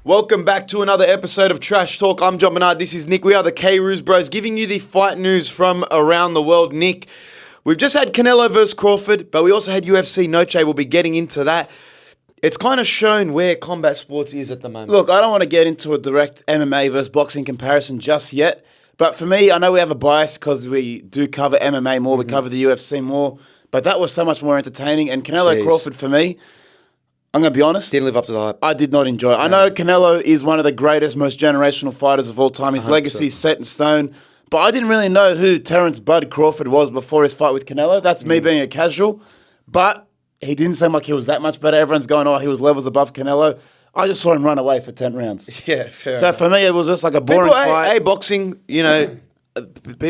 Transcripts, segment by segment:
Welcome back to another episode of Trash Talk. I'm John Bernard. This is Nick. We are the K-Roos Bros, giving you the fight news from around the world. Nick, we've just had Canelo versus Crawford, but we also had UFC Noche. We'll be getting into that. It's kind of shown where combat sports is at the moment. Look, I don't want to get into a direct MMA versus boxing comparison just yet, but for me, I know we have a bias because we do cover MMA more, we cover the UFC more, but that was so much more entertaining. And Canelo Crawford, for me, I'm going to be honest. Didn't live up to the hype. I did not enjoy it. I know Canelo is one of the greatest, most generational fighters of all time. His 100%. Legacy is set in stone. But I didn't really know who Terence Bud Crawford was before his fight with Canelo. That's me being a casual. But he didn't seem like he was that much better. Everyone's going, he was levels above Canelo. I just saw him run away for 10 rounds. Yeah, fair So enough. for me, it was just like a boring fight. Boxing,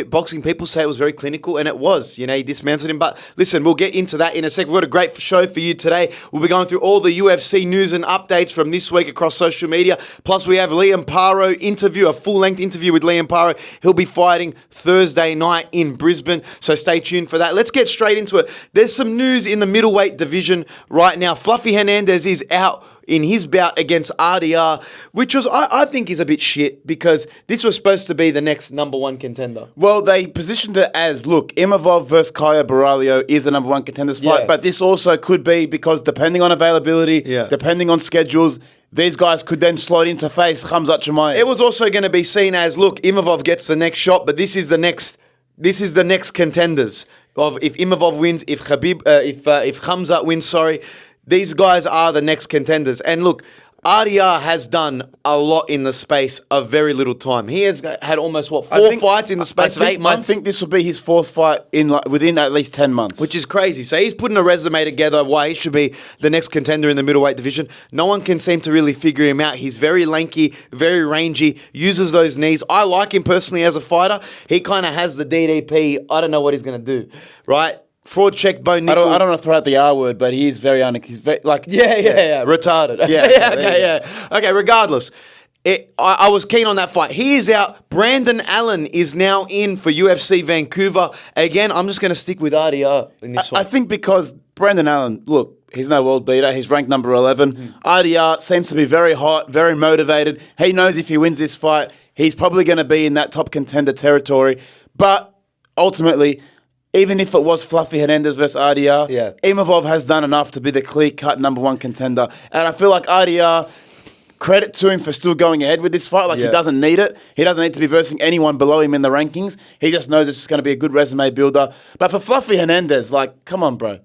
boxing people say it was very clinical, and it was. He dismantled him. But listen, we'll get into that in a second. We've got a great show for you today. We'll be going through all the UFC news and updates from this week across social media. Plus, we have Liam Paro interview, a full-length interview with Liam Paro. He'll be fighting Thursday night in Brisbane, so stay tuned for that. Let's get straight into it. There's some news in the middleweight division right now. Fluffy Hernandez is out in his bout against RDR, which was, I think, is a bit shit because this was supposed to be the next number one contender. Well, they positioned it as, look, Imavov versus Caio Borralho is the number one contenders fight, but this also could be because depending on availability, depending on schedules, these guys could then slot into face Khamzat Chimaev. It was also going to be seen as, look, Imavov gets the next shot, but this is the next contenders of if Imavov wins, if Khamzat wins, these guys are the next contenders. And look, RDR has done a lot in the space of very little time. He has had almost, four fights in the space of 8 months? I think this will be his fourth fight within at least 10 months. Which is crazy. So he's putting a resume together of why he should be the next contender in the middleweight division. No one can seem to really figure him out. He's very lanky, very rangy, uses those knees. I like him personally as a fighter. He kind of has the DDP. I don't know what he's going to do, right? Fraud check, Bo Nickel. I don't want to throw out the R word, but he is very he's very retarded. Okay, regardless. I was keen on that fight. He is out. Brandon Allen is now in for UFC Vancouver. Again, I'm just going to stick with RDR in this one. I think because Brandon Allen, look, he's no world beater. He's ranked number 11. RDR seems to be very hot, very motivated. He knows if he wins this fight, he's probably going to be in that top contender territory. But ultimately, even if it was Fluffy Hernandez versus RDR, Imavov has done enough to be the clear-cut number one contender. And I feel like RDR, credit to him for still going ahead with this fight. He doesn't need it. He doesn't need to be versing anyone below him in the rankings. He just knows it's just going to be a good resume builder. But for Fluffy Hernandez, come on, bro.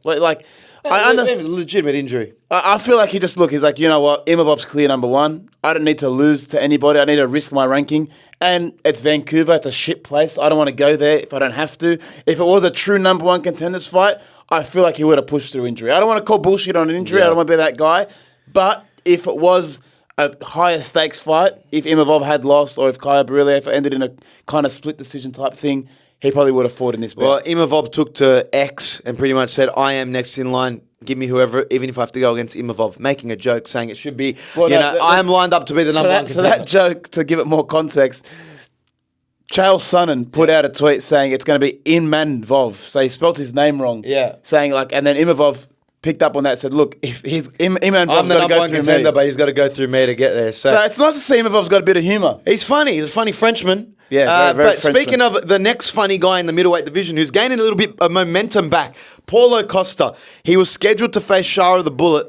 Legitimate injury. I feel like he's like, you know what? Imavov's clear number one. I don't need to lose to anybody. I need to risk my ranking. And it's Vancouver. It's a shit place. I don't want to go there if I don't have to. If it was a true number one contenders fight, I feel like he would have pushed through injury. I don't want to call bullshit on an injury. I don't want to be that guy. But if it was a higher stakes fight, if Imavov had lost or if Caio Borralho ended in a kind of split decision type thing, he probably would have fought in this bout. Well, Imavov took to X and pretty much said, I am next in line. Give me whoever, even if I have to go against Imavov. Making a joke, saying it should be, I am lined up to be the number one contender. So that joke, to give it more context, Chael Sonnen put out a tweet saying it's going to be Imanvov. So he spelt his name wrong. Yeah. Saying and then Imavov picked up on that and said, look, if he's Imanvov's I'm the got to number go one through contender, me. but he's got to go through me to get there. So it's nice to see Imavov's got a bit of humour. He's funny. He's a funny Frenchman. Yeah, very but Frenchman. Speaking of the next funny guy in the middleweight division who's gaining a little bit of momentum back, Paulo Costa. He was scheduled to face Shara the Bullet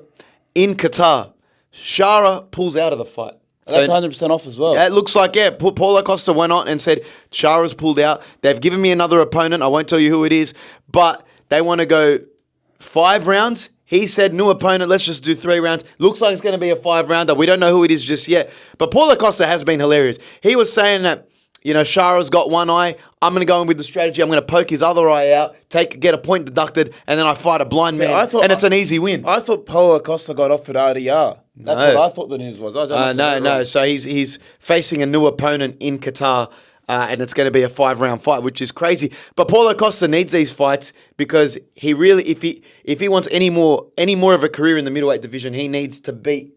in Qatar. Shara pulls out of the fight. That's 100% off as well. It looks like, Paulo Costa went on and said, Shara's pulled out. They've given me another opponent. I won't tell you who it is, but they want to go 5 rounds. He said, new opponent, let's just do 3 rounds. Looks like it's going to be a 5-rounder. We don't know who it is just yet. But Paulo Costa has been hilarious. He was saying that, Shara's got one eye. I'm going to go in with the strategy. I'm going to poke his other eye out, get a point deducted, and then I fight a blind man. And it's an easy win. I thought Paulo Costa got offered RDR. That's what I thought the news was. No. So he's facing a new opponent in Qatar. And it's going to be a 5-round fight, which is crazy. But Paulo Costa needs these fights because he really, if he wants any more of a career in the middleweight division, he needs to beat,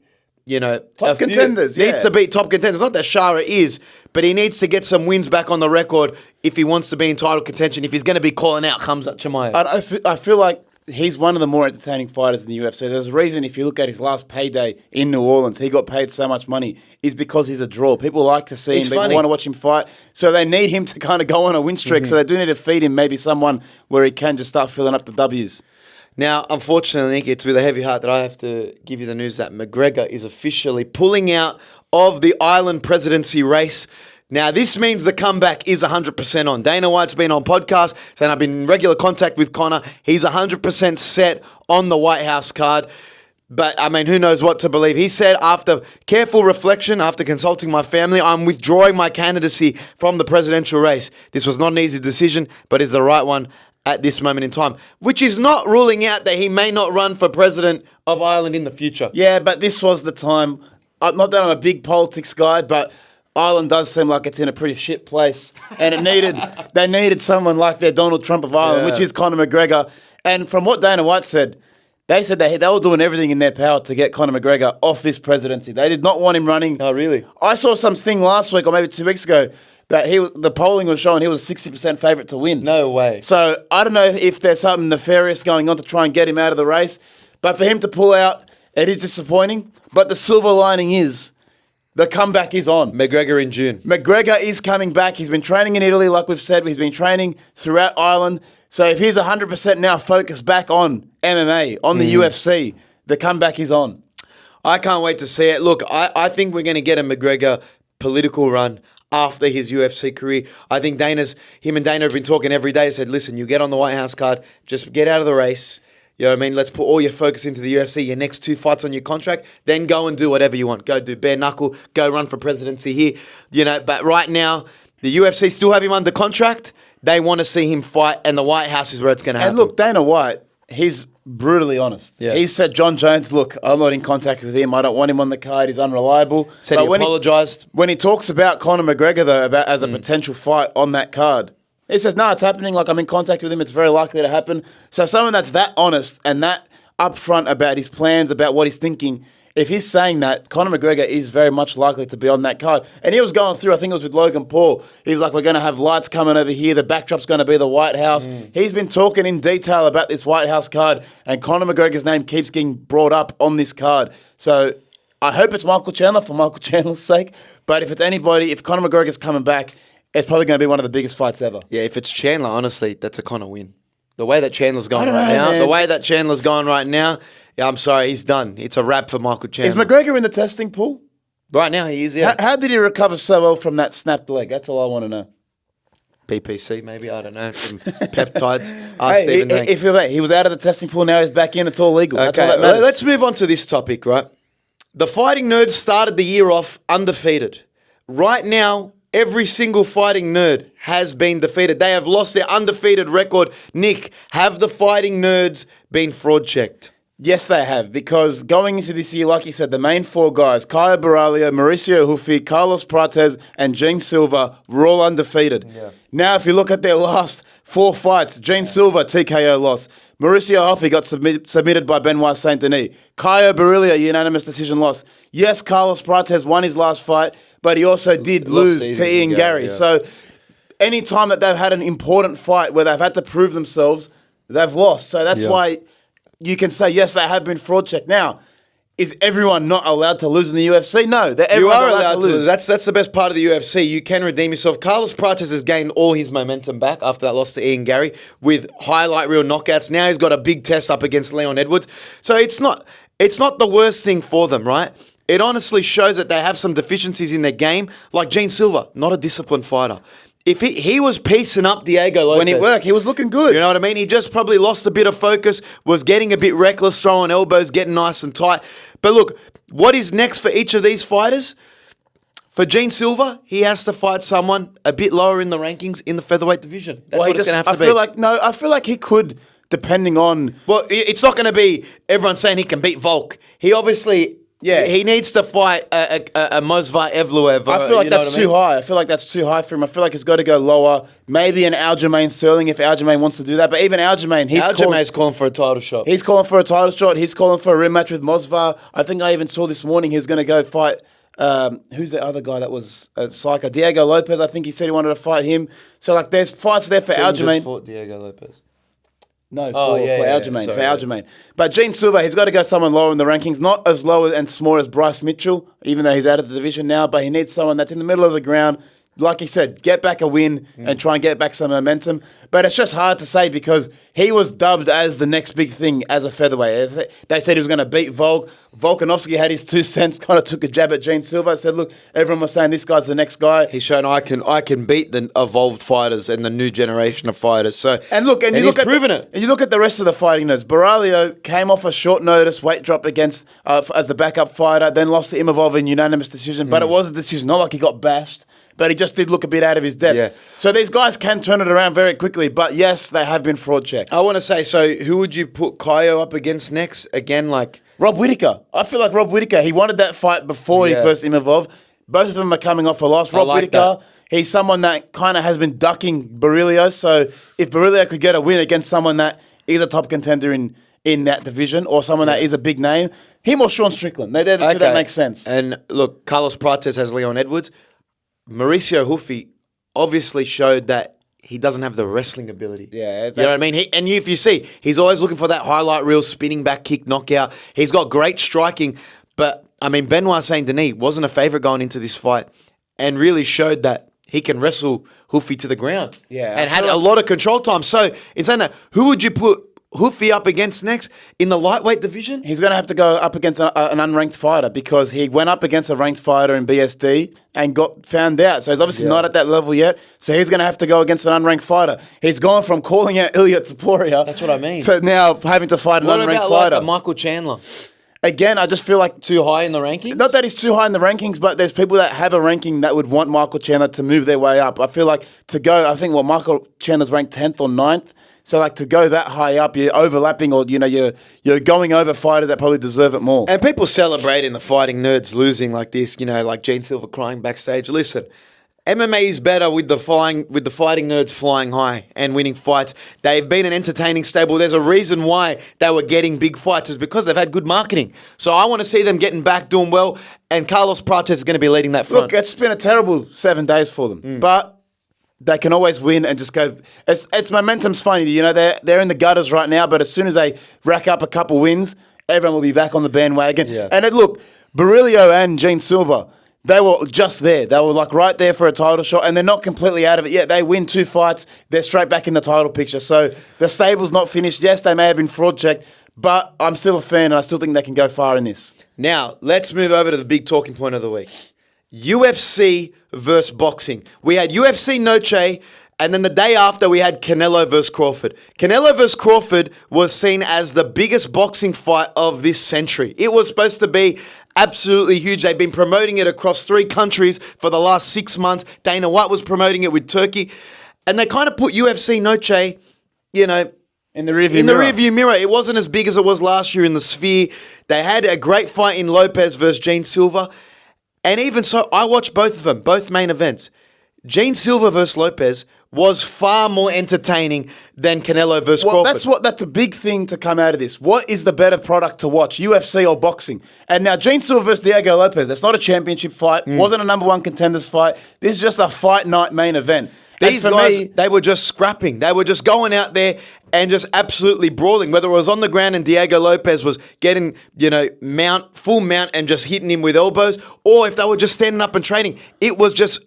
top contenders. Needs to beat top contenders. Not that Shara is, but he needs to get some wins back on the record if he wants to be in title contention. If he's going to be calling out Khamzat Chimaev. I feel like he's one of the more entertaining fighters in the UFC. There's a reason if you look at his last payday in New Orleans, he got paid so much money, is because he's a draw. People like to see him. People want to watch him fight. So they need him to kind of go on a win streak. So they do need to feed him maybe someone where he can just start filling up the W's. Now, unfortunately, Nick, it's with a heavy heart that I have to give you the news that McGregor is officially pulling out of the Ireland presidency race. Now, this means the comeback is 100% on. Dana White's been on podcast saying I've been in regular contact with Conor. He's 100% set on the White House card. But, I mean, who knows what to believe. He said, after careful reflection, after consulting my family, I'm withdrawing my candidacy from the presidential race. This was not an easy decision, but is the right one at this moment in time, which is not ruling out that he may not run for president of Ireland in the future. Yeah, but this was the time. Not that I'm a big politics guy, but Ireland does seem like it's in a pretty shit place, and they needed someone like their Donald Trump of Ireland, which is Conor McGregor. And from what Dana White said, they said they were doing everything in their power to get Conor McGregor off this presidency. They did not want him running. Oh, really? I saw something last week or maybe 2 weeks ago that the polling was showing he was a 60% favourite to win. No way. So I don't know if there's something nefarious going on to try and get him out of the race, but for him to pull out, it is disappointing. But the silver lining is the comeback is on. McGregor in June. McGregor is coming back. He's been training in Italy, like we've said. He's been training throughout Ireland. So if he's 100% now focused back on MMA, on the UFC, the comeback is on. I can't wait to see it. Look, I think we're going to get a McGregor political run after his UFC career. I think him and Dana have been talking every day. Said, listen, you get on the White House card, just get out of the race. You know what I mean? Let's put all your focus into the UFC, your next 2 fights on your contract, then go and do whatever you want. Go do bare knuckle, go run for presidency here. You know, but right now, the UFC still have him under contract. They want to see him fight, and the White House is where it's going to happen. And look, Dana White, he's brutally honest. Yeah. He said, John Jones, look, I'm not in contact with him. I don't want him on the card. He's unreliable. Said he apologised. When he talks about Conor McGregor, though, as a potential fight on that card, he says, no, it's happening. Like, I'm in contact with him. It's very likely to happen. So someone that's that honest and that upfront about his plans, about what he's thinking, if he's saying that, Conor McGregor is very much likely to be on that card. And he was going through, I think it was with Logan Paul. He's like, we're going to have lights coming over here. The backdrop's going to be the White House. He's been talking in detail about this White House card, and Conor McGregor's name keeps getting brought up on this card. So I hope it's Michael Chandler for Michael Chandler's sake. But if it's anybody, if Conor McGregor's coming back, it's probably going to be one of the biggest fights ever. Yeah, if it's Chandler, honestly, that's a Conor win. The way that Chandler's going now, yeah, I'm sorry, he's done. It's a wrap for Michael Chandler. Is McGregor in the testing pool? Right now, he is, yeah. How did he recover so well from that snapped leg? That's all I want to know. PPC, maybe, I don't know. Some peptides. Stephen Rank. If he was out of the testing pool, now he's back in, it's all legal. That's all Okay, that matters. let's move on to this topic, right? The Fighting Nerds started the year off undefeated. Right now, every single Fighting Nerd has been defeated. They have lost their undefeated record. Nick, have the Fighting Nerds been fraud checked? Yes, they have, because going into this year, like you said, the main 4 guys, Caio Borralho, Mauricio Hufi, Carlos Prates, and Gene Silva, were all undefeated. Yeah. Now, if you look at their last 4 fights, Gene Silva, TKO loss. Mauricio Hufi got submitted by Benoit Saint-Denis. Caio Borralho, unanimous decision loss. Yes, Carlos Prates won his last fight, but he also did lose to Ian Gary. Yeah. So any time that they've had an important fight where they've had to prove themselves, they've lost. So that's why you can say, yes, they have been fraud checked. Now, is everyone not allowed to lose in the UFC? No, you are allowed to lose. That's the best part of the UFC. You can redeem yourself. Carlos Prates has gained all his momentum back after that loss to Ian Gary with highlight reel knockouts. Now he's got a big test up against Leon Edwards. So it's not the worst thing for them, right? It honestly shows that they have some deficiencies in their game, like Gene Silva, not a disciplined fighter. If he was piecing up Diego Lopez. When it worked, he was looking good. You know what I mean? He just probably lost a bit of focus, was getting a bit reckless, throwing elbows, getting nice and tight. But look, what is next for each of these fighters? For Gene Silva, he has to fight someone a bit lower in the rankings in the featherweight division. That's what it's going to have to be. I feel like he could, depending on... Well, it's not going to be everyone saying he can beat Volk. He obviously... Yeah, he needs to fight a Mosvar Evloev. I feel like that's too high. I feel like that's too high for him. I feel like it's got to go lower. Maybe an Aljamain Sterling if Aljamain wants to do that. But even Aljamain, Aljamain's calling for a title shot. He's calling for a title shot. He's calling for a rematch with Mosvar. I think I even saw this morning he's going to go fight. Who's the other guy that was a psycho? Diego Lopez. I think he said he wanted to fight him. So like, there's fights there for Aljamain. Just fought Diego Lopez. No, Oh, for yeah, Aljamain. sorry, For yeah. Aljamain. But Gene Silva, he's got to go someone lower in the rankings. Not as low and small as Bryce Mitchell, even though he's out of the division now. But he needs someone that's in the middle of the ground. Like he said, get back a win and try and get back some momentum. But it's just hard to say because he was dubbed as the next big thing as a featherweight. They said he was going to beat Volk. Volkanovski had his 2 cents, kind of took a jab at Gene Silva. Said, look, everyone was saying this guy's the next guy. He's shown I can beat the evolved fighters and the new generation of fighters. So And look, and you he's look at proven it. And you look at the rest of the fighting notes. Baralio came off a short notice weight drop against as the backup fighter, then lost to Imavov in unanimous decision. But it was a decision, not like he got bashed. But he just did look a bit out of his depth. Yeah. So these guys can turn it around very quickly. But yes, they have been fraud checked. I want to say, so who would you put Kaio up against next? Again, like Rob Whittaker. I feel like Rob Whittaker, he wanted that fight before he Yeah. first Imavov. Both of them are coming off a loss. Rob like Whittaker, that. he's someone that kind of has been ducking Barilio. So if Barilio could get a win against someone that is a top contender in that division or someone that is a big name, him or Sean Strickland. That makes sense. And look, Carlos Prates has Leon Edwards. Mauricio Huffy obviously showed that he doesn't have the wrestling ability. Yeah, you know what I mean? If you see, he's always looking for that highlight reel, spinning back kick, knockout. He's got great striking, but I mean, Benoit Saint Denis wasn't a favorite going into this fight and really showed that he can wrestle Huffy to the ground. Yeah, and I had feel a like- lot of control time. So in saying that, who would you put Huffy up against next in the lightweight division? He's going to have to go up against an unranked fighter because he went up against a ranked fighter in BSD and got found out. So he's obviously not at that level yet. So he's going to have to go against an unranked fighter. He's gone from calling out Ilia Topuria. That's what I mean. So now having to fight an What unranked about fighter. like a Michael Chandler? Again, I just feel like Too high in the rankings? not that he's too high in the rankings, but there's people that have a ranking that would want Michael Chandler to move their way up. I feel like I think Michael Chandler's ranked 10th or 9th. So like to go that high up, you're overlapping or you're going over fighters that probably deserve it more. And people celebrating the fighting nerds losing like this, like Gene Silva crying backstage. Listen, MMA is better with the fighting nerds flying high and winning fights. They've been an entertaining stable. There's a reason why they were getting big fights is because they've had good marketing. So I want to see them getting back, doing well, and Carlos Prates is going to be leading that front. Look, it's been a terrible 7 days for them, but they can always win and just go. It's momentum's funny, they're in the gutters right now, but as soon as they rack up a couple wins, everyone will be back on the bandwagon. Yeah. And look, Barilio and Gene Silva, they were just there. They were like right there for a title shot, and they're not completely out of it yet. They win 2 fights, they're straight back in the title picture. So the stable's not finished. Yes, they may have been fraud checked, but I'm still a fan, and I still think they can go far in this. Now, let's move over to the big talking point of the week. UFC versus boxing. We had UFC Noche, and then the day after we had Canelo versus Crawford. Canelo versus Crawford was seen as the biggest boxing fight of this century. It was supposed to be absolutely huge. They've been promoting it across 3 countries for the last 6 months. Dana White was promoting it with Turkey. And they kind of put UFC Noche, In the rearview mirror. It wasn't as big as it was last year in the Sphere. They had a great fight in Lopez versus Gene Silva. And even so, I watched both of them, both main events. Gene Silva versus Lopez was far more entertaining than Canelo versus Crawford. That's a big thing to come out of this. What is the better product to watch, UFC or boxing? And now Gene Silva versus Diego Lopez, that's not a championship fight, wasn't a number 1 contenders fight. This is just a fight night main event. These guys, they were just scrapping. They were just going out there and just absolutely brawling. Whether it was on the ground and Diego Lopez was getting, full mount and just hitting him with elbows, or if they were just standing up and training, it was just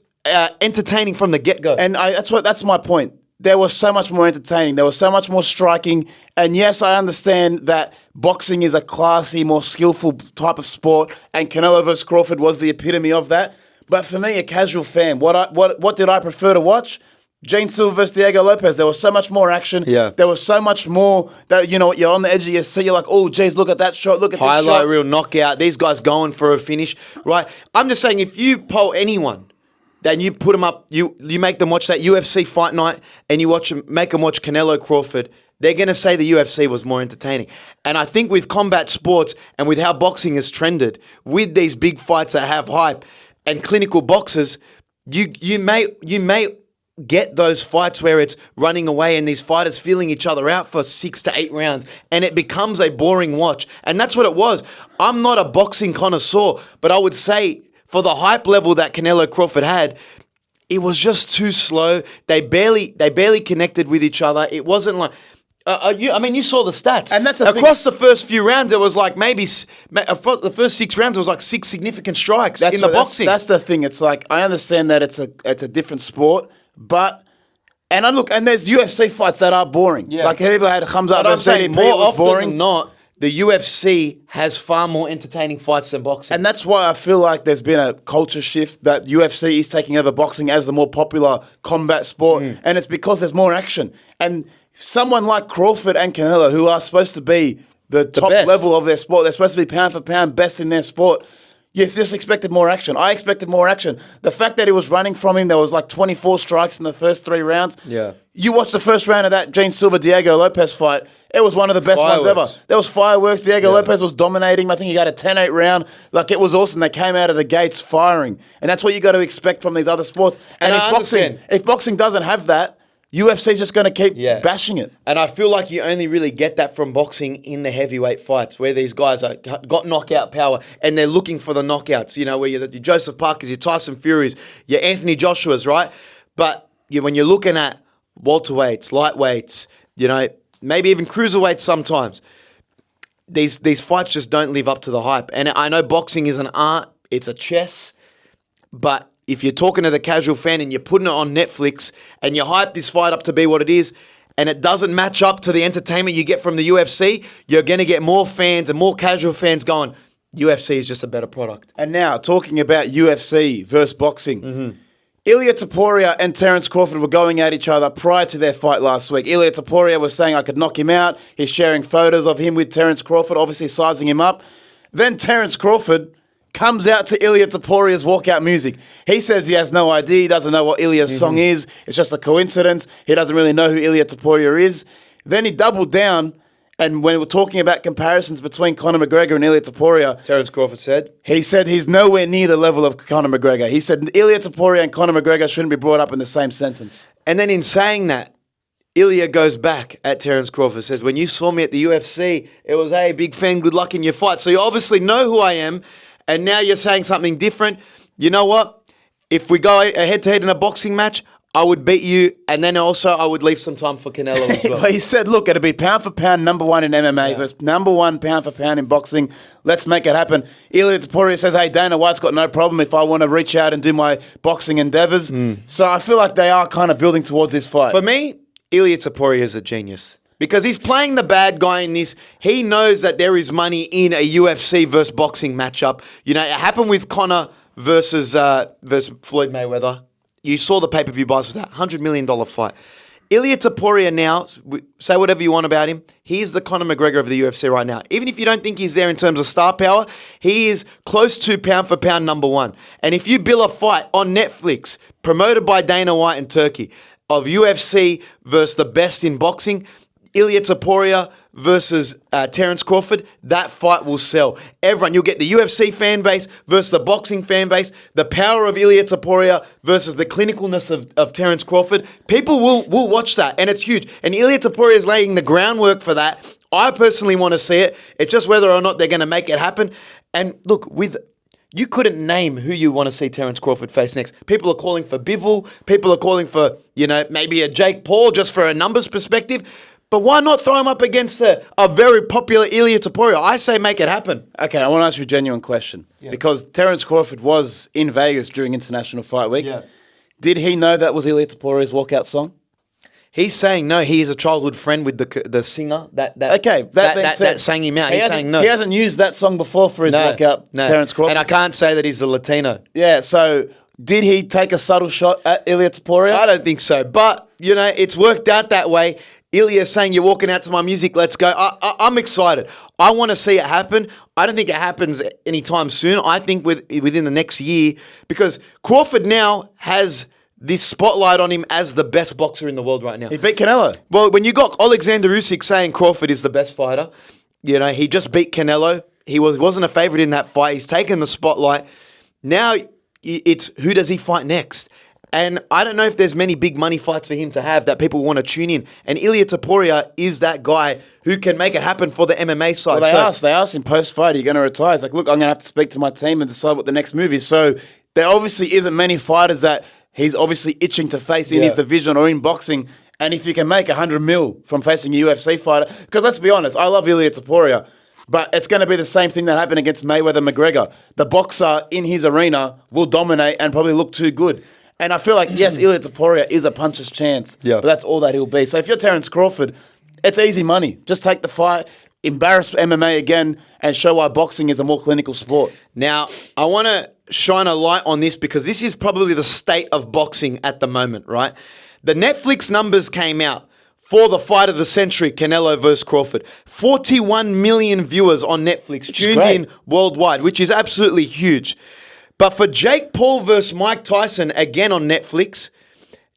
entertaining from the get-go. And that's my point. There was so much more entertaining. There was so much more striking. And yes, I understand that boxing is a classy, more skillful type of sport, and Canelo versus Crawford was the epitome of that. But for me, a casual fan, what did I prefer to watch? Gene Silva versus Diego Lopez. There was so much more action. Yeah. There was so much more that, you're on the edge of your seat. You're like, oh, geez, look at that shot. Look at this shot. Highlight reel knockout. These guys going for a finish, right? I'm just saying, if you poll anyone, then you put them up, you make them watch that UFC fight night, and you make them watch Canelo Crawford, they're going to say the UFC was more entertaining. And I think with combat sports and with how boxing has trended, with these big fights that have hype and clinical boxers, you may get those fights where it's running away and these fighters feeling each other out for 6 to 8 rounds, and it becomes a boring watch. And that's what it was. I'm not a boxing connoisseur, but I would say for the hype level that Canelo Crawford had, it was just too slow. They barely connected with each other. It wasn't like, You saw the stats. And that's the across the first few rounds, there was like the first 6 rounds, there was like 6 significant strikes in the boxing. That's the thing. It's like, I understand that it's a different sport, but... And there's UFC fights that are boring. Yeah. Like, people had thumbs up. But I'm saying CDP more was often boring. than not, the UFC has far more entertaining fights than boxing. And that's why I feel like there's been a culture shift that UFC is taking over boxing as the more popular combat sport. And it's because there's more action. And someone like Crawford and Canelo, who are supposed to be the top best level of their sport, they're supposed to be pound for pound best in their sport. You just expected more action. I expected more action. The fact that he was running from him, there was like 24 strikes in the first 3 rounds. Yeah. You watched the first round of that Gene Silva-Diego Lopez fight. It was one of the best ones ever. There was fireworks. Diego Lopez was dominating. I think he got a 10-8 round. Like, it was awesome. They came out of the gates firing. And that's what you got to expect from these other sports. And if boxing doesn't have that, UFC's just going to keep bashing it. And I feel like you only really get that from boxing in the heavyweight fights, where these guys got knockout power and they're looking for the knockouts. You know, where you're Joseph Parkers, your Tyson Furies, your Anthony Joshua's, right? But when you're looking at welterweights, lightweights, you know, maybe even cruiserweights sometimes, these fights just don't live up to the hype. And I know boxing is an art, it's a chess, but if you're talking to the casual fan and you're putting it on Netflix and you hype this fight up to be what it is, and it doesn't match up to the entertainment you get from the UFC, you're going to get more fans and more casual fans going, UFC is just a better product. And now, talking about UFC versus boxing, Ilia Topuria and Terence Crawford were going at each other prior to their fight last week. Ilia Topuria was saying, I could knock him out. He's sharing photos of him with Terence Crawford, obviously sizing him up. Then Terence Crawford comes out to Ilia Topuria's walkout music. He says he has no idea. He doesn't know what Ilia's song is. It's just a coincidence. He doesn't really know who Ilia Topuria is. Then he doubled down, and when we're talking about comparisons between Conor McGregor and Ilia Topuria, Terence Crawford said? He said he's nowhere near the level of Conor McGregor. He said Ilia Topuria and Conor McGregor shouldn't be brought up in the same sentence. And then in saying that, Ilia goes back at Terence Crawford, says, when you saw me at the UFC, it was, hey, big fan, good luck in your fight. So you obviously know who I am, and now you're saying something different. You know what? If we go head-to-head in a boxing match, I would beat you, and then also I would leave some time for Canelo as well. But he said, look, it'll be pound for pound number 1 in MMA versus number 1 pound for pound in boxing. Let's make it happen. Ilia Topuria says, hey, Dana White's got no problem if I want to reach out and do my boxing endeavors. So I feel like they are kind of building towards this fight. For me, Ilia Topuria is a genius. Because he's playing the bad guy in this. He knows that there is money in a UFC versus boxing matchup. You know, it happened with Conor versus Floyd Mayweather. You saw the pay-per-view buys for that $100 million fight. Ilia Topuria now, say whatever you want about him, he's the Conor McGregor of the UFC right now. Even if you don't think he's there in terms of star power, he is close to pound for pound number 1. And if you bill a fight on Netflix, promoted by Dana White in Turkey, of UFC versus the best in boxing, Ilia Topuria versus Terence Crawford, that fight will sell. Everyone, you'll get the UFC fan base versus the boxing fan base, the power of Ilia Topuria versus the clinicalness of Terence Crawford. People will watch that, and it's huge. And Ilia Topuria is laying the groundwork for that. I personally want to see it. It's just whether or not they're going to make it happen. And look, you couldn't name who you want to see Terence Crawford face next. People are calling for Bivol. People are calling for, maybe a Jake Paul just for a numbers perspective. But why not throw him up against a very popular Ilia Topuria? I say make it happen. Okay, I want to ask you a genuine question. Yeah. Because Terence Crawford was in Vegas during International Fight Week. Yeah. Did he know that was Ilia Topuria's walkout song? He's saying no. He is a childhood friend with the singer that sang him out. He's saying no. He hasn't used that song before for his walkout, Terence Crawford. And I can't say that he's a Latino. Yeah, so did he take a subtle shot at Ilia Topuria? I don't think so. But, it's worked out that way. Ilia saying, you're walking out to my music, let's go. I'm excited. I want to see it happen. I don't think it happens anytime soon. I think within the next year, because Crawford now has this spotlight on him as the best boxer in the world right now. He beat Canelo. Well, when you got Alexander Usyk saying Crawford is the best fighter, he just beat Canelo. He wasn't a favorite in that fight. He's taken the spotlight. Now it's who does he fight next? And I don't know if there's many big money fights for him to have that people want to tune in. And Ilia Topuria is that guy who can make it happen for the MMA side. Well, they asked him post-fight, are you going to retire? He's like, look, I'm going to have to speak to my team and decide what the next move is. So there obviously isn't many fighters that he's obviously itching to face in his division or in boxing. And if you can make 100 mil from facing a UFC fighter, because let's be honest, I love Ilia Topuria, but it's going to be the same thing that happened against Mayweather-McGregor. The boxer in his arena will dominate and probably look too good. And I feel like, yes, Ilia Topuria is a puncher's chance, but that's all that he'll be. So if you're Terence Crawford, it's easy money. Just take the fight, embarrass MMA again, and show why boxing is a more clinical sport. Now, I want to shine a light on this because this is probably the state of boxing at the moment, right? The Netflix numbers came out for the fight of the century, Canelo versus Crawford. 41 million viewers on Netflix tuned in worldwide, which is absolutely huge. But for Jake Paul versus Mike Tyson, again on Netflix,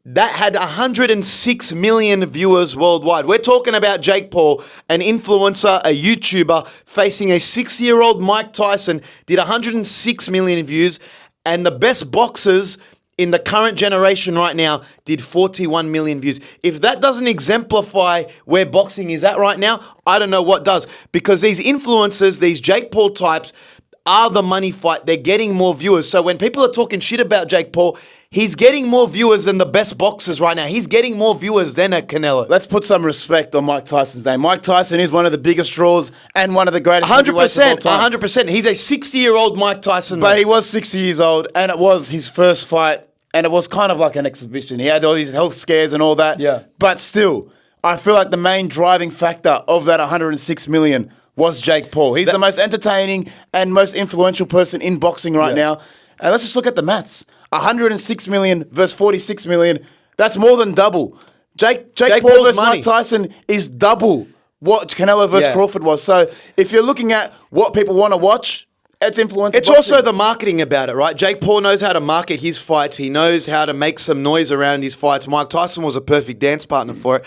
that had 106 million viewers worldwide. We're talking about Jake Paul, an influencer, a YouTuber, facing a 60-year-old Mike Tyson, did 106 million views, and the best boxers in the current generation right now did 41 million views. If that doesn't exemplify where boxing is at right now, I don't know what does. Because these influencers, these Jake Paul types, are the money fight. They're getting more viewers. So when people are talking shit about Jake Paul, he's getting more viewers than the best boxers right now. He's getting more viewers than a Canelo. Let's put some respect on Mike Tyson's name. Mike Tyson is one of the biggest draws and one of the greatest heavyweights of all time. 100%. He's a 60-year-old Mike Tyson. But he was 60 years old, and it was his first fight, and it was kind of like an exhibition. He had all these health scares and all that. Yeah. But still, I feel like the main driving factor of that 106 million was Jake Paul. He's the most entertaining and most influential person in boxing right now. And let's just look at the maths. 106 million versus 46 million. That's more than double. Jake Paul versus Mike Tyson is double what Canelo versus Crawford was. So if you're looking at what people want to watch, it's influential. It's also the marketing about it, right? Jake Paul knows how to market his fights. He knows how to make some noise around his fights. Mike Tyson was a perfect dance partner for it.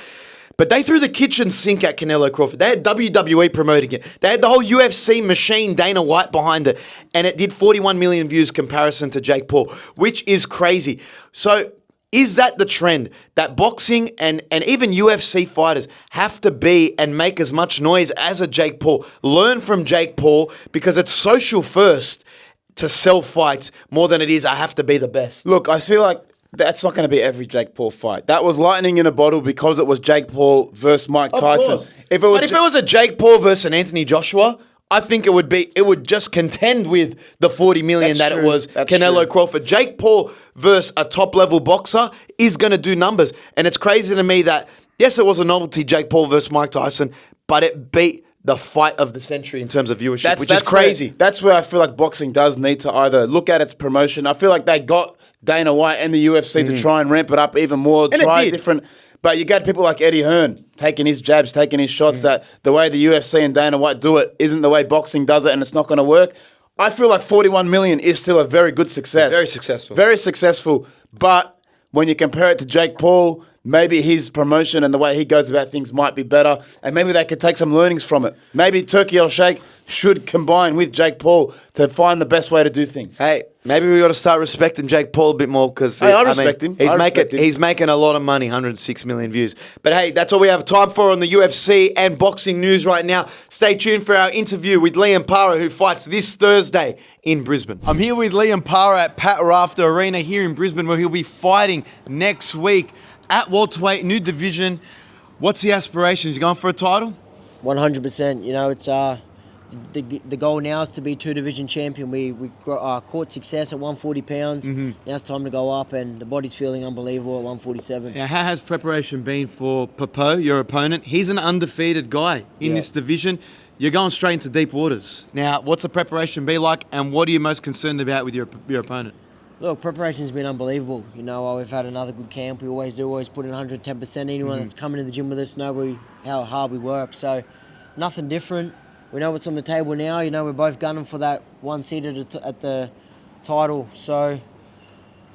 But they threw the kitchen sink at Canelo Crawford. They had WWE promoting it. They had the whole UFC machine, Dana White, behind it. And it did 41 million views comparison to Jake Paul, which is crazy. So is that the trend? That boxing and even UFC fighters have to be and make as much noise as a Jake Paul. Learn from Jake Paul because it's social first to sell fights more than it is I have to be the best. Look, I feel like that's not going to be every Jake Paul fight. That was lightning in a bottle because it was Jake Paul versus Mike Tyson. Course. If it was a Jake Paul versus an Anthony Joshua, I think it would just contend with the 40 million it was Canelo Crawford. Jake Paul versus a top-level boxer is going to do numbers. And it's crazy to me that, yes, it was a novelty, Jake Paul versus Mike Tyson, but it beat the fight of the century in terms of viewership, which is crazy. That's where I feel like boxing does need to either look at its promotion. I feel like they got Dana White and the UFC to try and ramp it up even more, try different. But you got people like Eddie Hearn taking his jabs, taking his shots, that the way the UFC and Dana White do it isn't the way boxing does it, and it's not going to work. I feel like 41 million is still a very good success. Very successful. Very successful. But when you compare it to Jake Paul, maybe his promotion and the way he goes about things might be better, and maybe they could take some learnings from it. Maybe Turkey El Sheikh should combine with Jake Paul to find the best way to do things. Hey, maybe we got to start respecting Jake Paul a bit more because I respect him. He's making a lot of money, 106 million views. But hey, that's all we have time for on the UFC and boxing news right now. Stay tuned for our interview with Liam Paro, who fights this Thursday in Brisbane. I'm here with Liam Paro at Pat Rafter Arena here in Brisbane, where he'll be fighting next week at welterweight, new division. What's the aspirations? You going for a title? 100%. You know, it's the goal now is to be two-division champion. We caught success at 140 pounds. Now it's time to go up, and the body's feeling unbelievable at 147. Now, how has preparation been for Papo, your opponent? He's an undefeated guy in this division. You're going straight into deep waters. Now, what's the preparation be like, and what are you most concerned about with your opponent? Look, preparation's been unbelievable. You know, we've had another good camp. We always put in 110%. Anyone that's coming to the gym with us know how hard we work. So, nothing different. We know what's on the table now. You know, we're both gunning for that one seat at the title. So,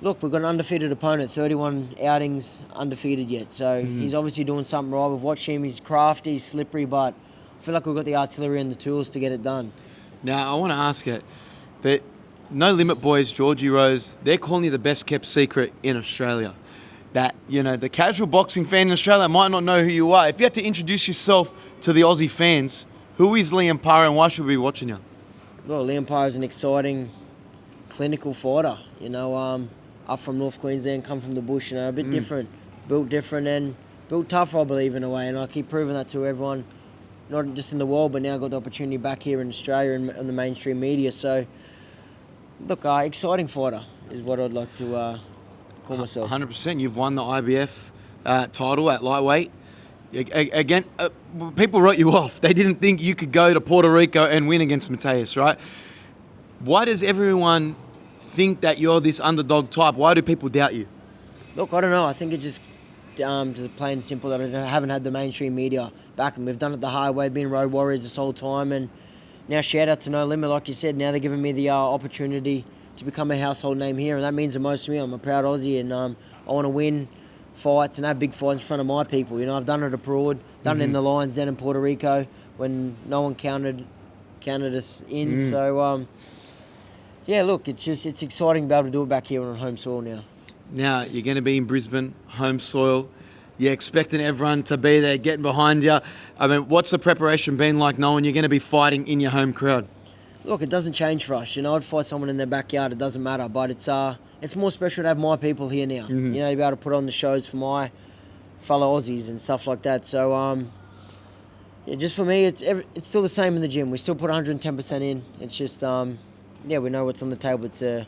look, we've got an undefeated opponent, 31 outings, undefeated yet. So, he's obviously doing something right. We've watched him. He's crafty, he's slippery, but I feel like we've got the artillery and the tools to get it done. Now, I want to ask you that No Limit Boys, Georgie Rose, they're calling you the best kept secret in Australia. That, you know, the casual boxing fan in Australia might not know who you are. If you had to introduce yourself to the Aussie fans, who is Liam Paro and why should we be watching you? Well, Liam Paro is an exciting, clinical fighter. You know, up from North Queensland, come from the bush, you know, a bit different, built different, and built tougher, I believe, in a way, and I keep proving that to everyone, not just in the world, but now I've got the opportunity back here in Australia and on the mainstream media. So, look, exciting fighter is what I'd like to call myself. 100%. You've won the IBF title at lightweight. Again, people wrote you off. They didn't think you could go to Puerto Rico and win against Mateus, right? Why does everyone think that you're this underdog type? Why do people doubt you? Look, I don't know. I think it's just plain and simple that I haven't had the mainstream media back, and we've done it the hard way, been road warriors this whole time, and now shout out to No Limit, like you said. Now they're giving me the opportunity to become a household name here, and that means the most to me. I'm a proud Aussie, and I want to win fights and have big fights in front of my people. You know, I've done it abroad, done it in the Lions Den in Puerto Rico when no one counted us in. So, yeah, look, it's exciting to be able to do it back here on home soil now. Now, you're going to be in Brisbane, home soil. You're expecting everyone to be there, getting behind you. I mean, what's the preparation been like knowing you're going to be fighting in your home crowd? Look, it doesn't change for us. You know, I'd fight someone in their backyard. It doesn't matter. But it's more special to have my people here now. You know, to be able to put on the shows for my fellow Aussies and stuff like that. So, yeah, just for me, it's still the same in the gym. We still put 110% in. It's just, yeah, we know what's on the table. It's a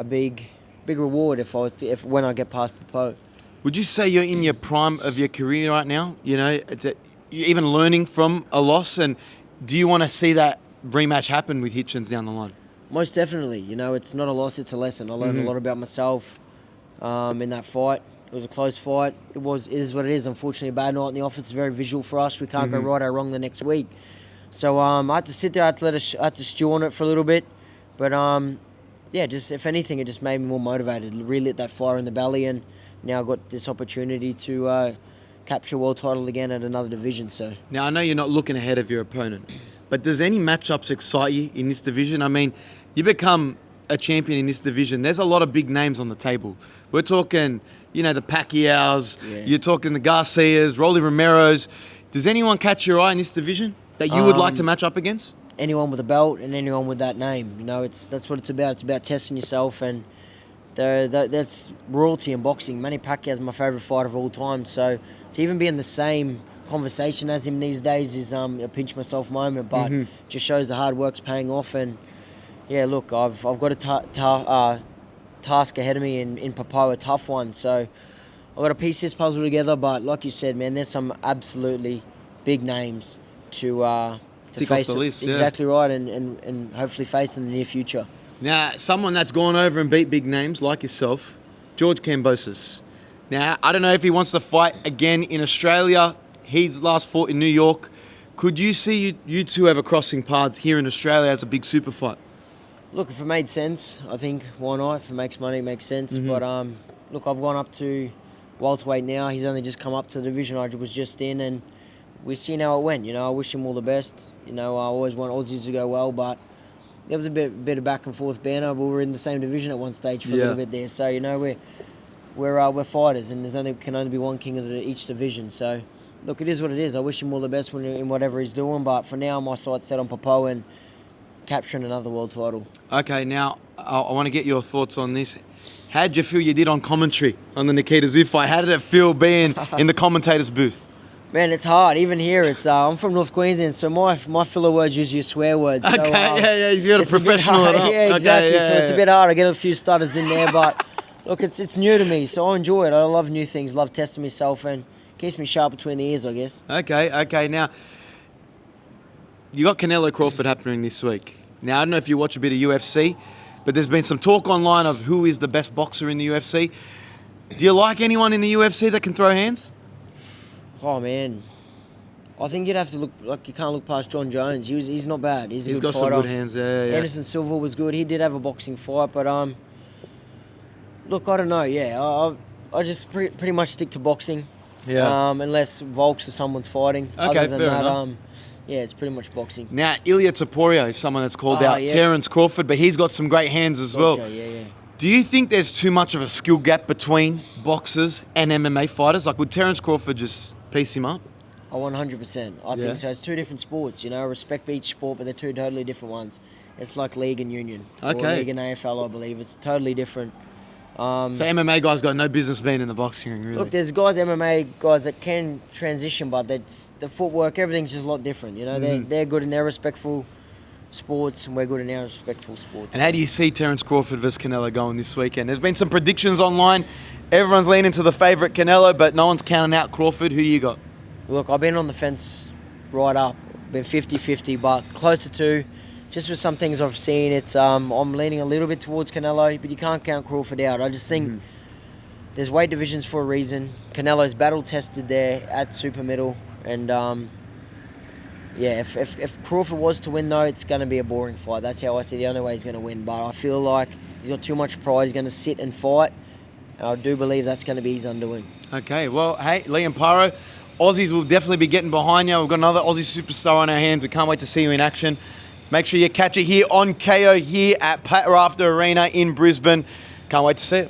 big reward if when I get past Popo. Would you say you're in your prime of your career right now? You know, you're even learning from a loss, and do you want to see that rematch happen with Hitchens down the line? Most definitely. You know, it's not a loss, it's a lesson. I learned a lot about myself in that fight. It was a close fight. It is what it is. Unfortunately, a bad night in the office is very visual for us. We can't go right or wrong the next week. So I had to sit there, I had to stew on it for a little bit. But yeah, just if anything, it just made me more motivated. Relit that fire in the belly, and now I've got this opportunity to capture a world title again at another division. So now, I know you're not looking ahead of your opponent, but does any matchups excite you in this division? I mean, you become a champion in this division. There's a lot of big names on the table. We're talking, you know, the Pacquiaos. Yeah. You're talking the Garcias, Rolly Romeros. Does anyone catch your eye in this division that you would like to match up against? Anyone with a belt and anyone with that name. You know, that's what it's about. It's about testing yourself, and that's royalty in boxing. Manny Pacquiao is my favourite fighter of all time. So to even be in the same conversation as him these days is a pinch myself moment, but just shows the hard work's paying off. And yeah, look, I've got a task ahead of me in Popo, a tough one. So I've got to piece this puzzle together. But like you said, man, there's some absolutely big names to face off the list, exactly right, and hopefully face in the near future. Now, someone that's gone over and beat big names like yourself, George Kambosos. Now, I don't know if he wants to fight again in Australia. He's last fought in New York. Could you see you two ever crossing paths here in Australia as a big super fight? Look, if it made sense, I think why not? If it makes money, it makes sense. But look, I've gone up to welterweight now. He's only just come up to the division I was just in, and we've seen how it went. You know, I wish him all the best. You know, I always want Aussies to go well, but there was a bit of back and forth banter. We were in the same division at one stage for a little bit there. So, you know, we're fighters, and can only be one king of each division. So, look, it is what it is. I wish him all the best in whatever he's doing, but for now, my sight's set on Popo and capturing another world title. Okay, now, I want to get your thoughts on this. How did you feel you did on commentary on the Nikita Tszyu fight? How did it feel being in the commentator's booth? Man, it's hard. Even here, I'm from North Queensland, so my filler words usually are swear words. Okay, so, you got a professional at all. Yeah, exactly. So it's a bit hard. I get a few stutters in there, but look, it's new to me, so I enjoy it. I love new things, love testing myself, and keeps me sharp between the ears, I guess. Okay. Now, you got Canelo Crawford happening this week. Now, I don't know if you watch a bit of UFC, but there's been some talk online of who is the best boxer in the UFC. Do you like anyone in the UFC that can throw hands? Oh, man. I think you'd have to look, like, you can't look past John Jones. He's not bad. He's a good fighter. He's got some good hands, yeah. Anderson Silva was good. He did have a boxing fight, but, look, I don't know, yeah. I just pretty much stick to boxing. Yeah. Unless Volks or someone's fighting. Okay, Other than fair that, enough. yeah, it's pretty much boxing. Now, Ilia Topuria is someone that's called out Terence Crawford, but he's got some great hands as well. Yeah. Do you think there's too much of a skill gap between boxers and MMA fighters? Like, would Terence Crawford just piece him up? Oh, 100%. I think so. It's two different sports, you know. I respect each sport, but they're two totally different ones. It's like league and union. Okay. Or league and AFL, I believe. It's totally different. So MMA guys got no business being in the boxing ring, really. Look, there's MMA guys that can transition, but the footwork, everything's just a lot different. You know, they're good in their respectful sports, and we're good in our respectful sports. And how do you see Terence Crawford versus Canelo going this weekend? There's been some predictions online. Everyone's leaning to the favourite Canelo, but no one's counting out Crawford. Who do you got? Look, I've been on the fence right up. Been 50-50, but closer to. Just with some things I've seen, it's I'm leaning a little bit towards Canelo, but you can't count Crawford out. I just think there's weight divisions for a reason. Canelo's battle tested there at super middle, and if Crawford was to win though, it's going to be a boring fight. That's how I see the only way he's going to win. But I feel like he's got too much pride. He's going to sit and fight, and I do believe that's going to be his undoing. Okay, well, hey, Liam Paro, Aussies will definitely be getting behind you. We've got another Aussie superstar on our hands. We can't wait to see you in action. Make sure you catch it here on KO here at Pat Rafter Arena in Brisbane. Can't wait to see it.